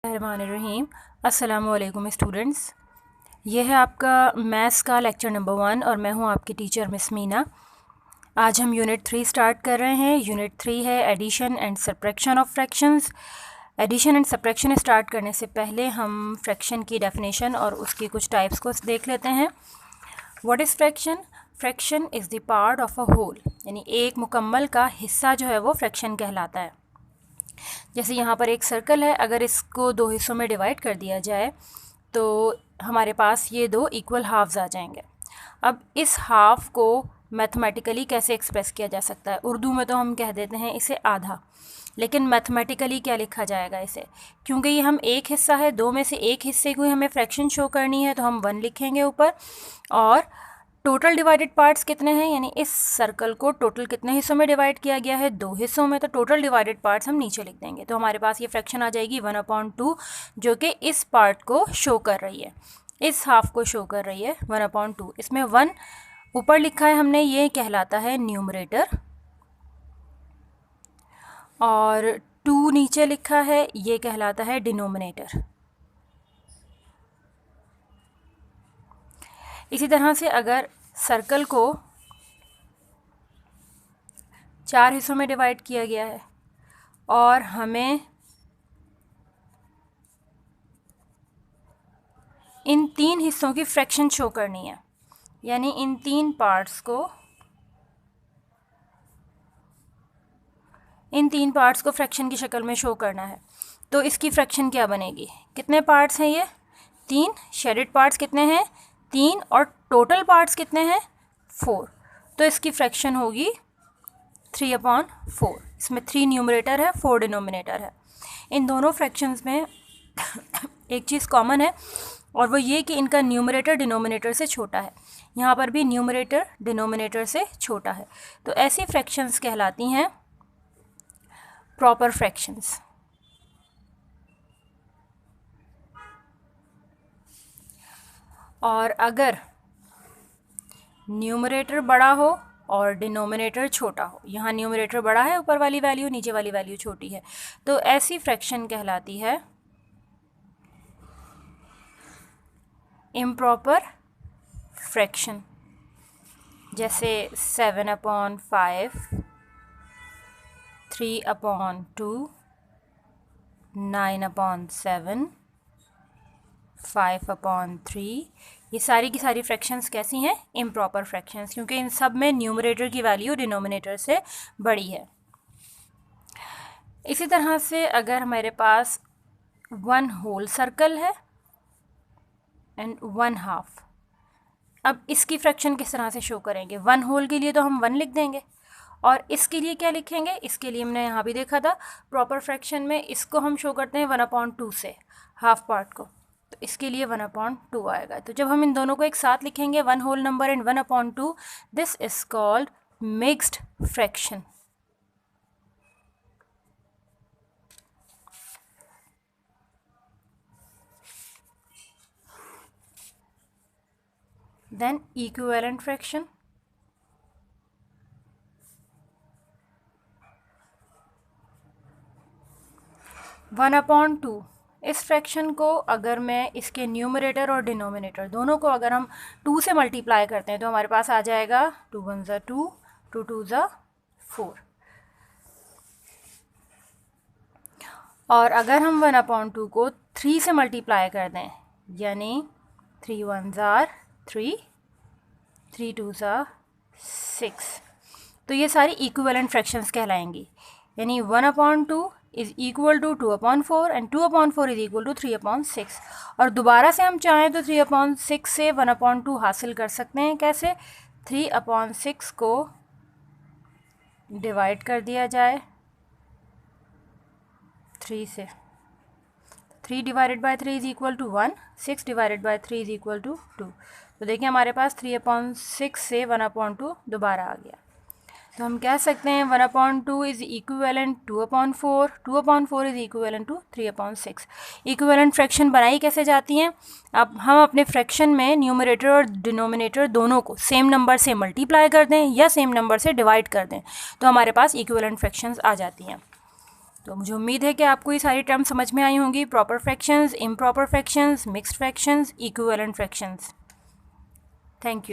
रहमानिर्रहीम। अस्सलामुअलैकुम स्टूडेंट्स, ये है आपका मैथ्स का लेक्चर नंबर 1 और मैं हूँ आपकी टीचर मिस मीना। आज हम यूनिट 3 स्टार्ट कर रहे हैं। यूनिट 3 है addition and subtraction of fractions. Addition and subtraction start करने से पहले हम फ्रैक्शन की डेफिनेशन और उसकी कुछ टाइप्स को देख लेते हैं। What is fraction? Fraction is the part of a whole, यानी एक मुकम्मल का हिस्सा जो है वो फ्रैक्शन कहलाता है। जैसे यहाँ पर एक सर्कल है, अगर इसको दो हिस्सों में डिवाइड कर दिया जाए तो हमारे पास ये दो इक्वल हाफ्स आ जाएंगे। अब इस हाफ को मैथमेटिकली कैसे एक्सप्रेस किया जा सकता है? उर्दू में तो हम कह देते हैं इसे आधा, लेकिन मैथमेटिकली क्या लिखा जाएगा इसे? क्योंकि ये हम एक हिस्सा है, दो में से एक हिस्से को हमें फ्रैक्शन शो करनी है, तो हम 1 लिखेंगे ऊपर। और टोटल डिवाइडेड पार्ट्स कितने हैं, यानी इस सर्कल को टोटल कितने हिस्सों में डिवाइड किया गया है? 2 हिस्सों में, तो टोटल डिवाइडेड पार्ट्स हम नीचे लिख देंगे। तो हमारे पास ये फ्रैक्शन आ जाएगी 1/2, जो कि इस पार्ट को शो कर रही है, इस हाफ को शो कर रही है 1/2। इसमें 1 ऊपर लिखा है हमने, ये कहलाता है न्यूमरेटर, और 2 नीचे लिखा है, ये कहलाता है डिनोमिनेटर। इसी तरह से अगर सर्कल को 4 हिस्सों में डिवाइड किया गया है और हमें इन 3 हिस्सों की फ्रैक्शन शो करनी है, यानी इन 3 पार्ट्स को फ्रैक्शन की शक्ल में शो करना है, तो इसकी फ्रैक्शन क्या बनेगी? कितने पार्ट्स हैं ये? 3। शेडेड पार्ट्स कितने हैं? 3। और टोटल पार्ट्स कितने हैं? 4। तो इसकी फ्रैक्शन होगी 3/4। इसमें 3 न्यूमरेटर है, 4 डिनोमिनेटर है। इन दोनों फ्रैक्शंस में एक चीज़ कॉमन है, और वो ये कि इनका न्यूमरेटर डिनोमिनेटर से छोटा है। यहाँ पर भी न्यूमरेटर डिनोमिनेटर से छोटा है, तो ऐसी फ्रैक्शंस कहलाती हैं प्रॉपर फ्रैक्शंस। और अगर न्यूमरेटर बड़ा हो और डिनोमिनेटर छोटा हो, यहाँ न्यूमरेटर बड़ा है, ऊपर वाली वैल्यू, नीचे वाली वैल्यू छोटी है, तो ऐसी फ्रैक्शन कहलाती है इम्प्रॉपर फ्रैक्शन। जैसे 7/5, 3/2, 9/7, 5/3, ये सारी की सारी फ्रैक्शंस कैसी हैं? इम्प्रॉपर फ्रैक्शंस, क्योंकि इन सब में न्यूमरेटर की वैल्यू डिनोमिनेटर से बड़ी है। इसी तरह से अगर हमारे पास 1 होल सर्कल है एंड 1/2, अब इसकी फ्रैक्शन किस तरह से शो करेंगे? 1 होल के लिए तो हम 1 लिख देंगे, और इसके लिए क्या लिखेंगे? इसके लिए हमने यहाँ भी देखा था प्रॉपर फ्रैक्शन में, इसको हम शो करते हैं 1/2 से, हाफ पार्ट को, तो इसके लिए 1/2 आएगा। तो जब हम इन दोनों को एक साथ लिखेंगे, 1 whole number and 1/2, this is called mixed fraction. Then equivalent fraction. इस फ्रैक्शन को अगर मैं इसके न्यूमरेटर और डिनोमिनेटर दोनों को अगर हम 2 से मल्टीप्लाई करते हैं, तो हमारे पास आ जाएगा 2 × 1 = 2, 2 × 2 = 4। और अगर हम 1/2 को 3 से मल्टीप्लाई कर दें, यानी 3 × 1 = 3, 3 × 2 = 6, तो ये सारी इक्विवेलेंट फ्रैक्शंस कहलाएंगी। यानी 1/2 is equal to 2/4 and 2/4 is equal to 3/6। और दोबारा से हम चाहें तो 3/6 से 1/2 हासिल कर सकते हैं। कैसे? 3/6 को डिवाइड कर दिया जाए 3 से, 3 divided by 3 is equal to 1, 6 divided by 3 is equal to 2। तो देखिए हमारे पास 3/6 से 1/2 दोबारा आ गया। तो हम कह सकते हैं 1/2 is equivalent 2/4, 2/4 is equivalent to 3/6। Equivalent fraction बनाई कैसे जाती हैं? अब हम अपने फ्रैक्शन में न्यूमरेटर और डिनोमिनेटर दोनों को सेम नंबर से मल्टीप्लाई कर दें या सेम नंबर से डिवाइड कर दें, तो हमारे पास इक्विवेलेंट फ्रैक्शंस आ जाती हैं। तो मुझे उम्मीद है कि आपको ये सारी टर्म समझ में आई होंगी, proper fractions, improper fractions, mixed fractions, equivalent fractions. Thank you.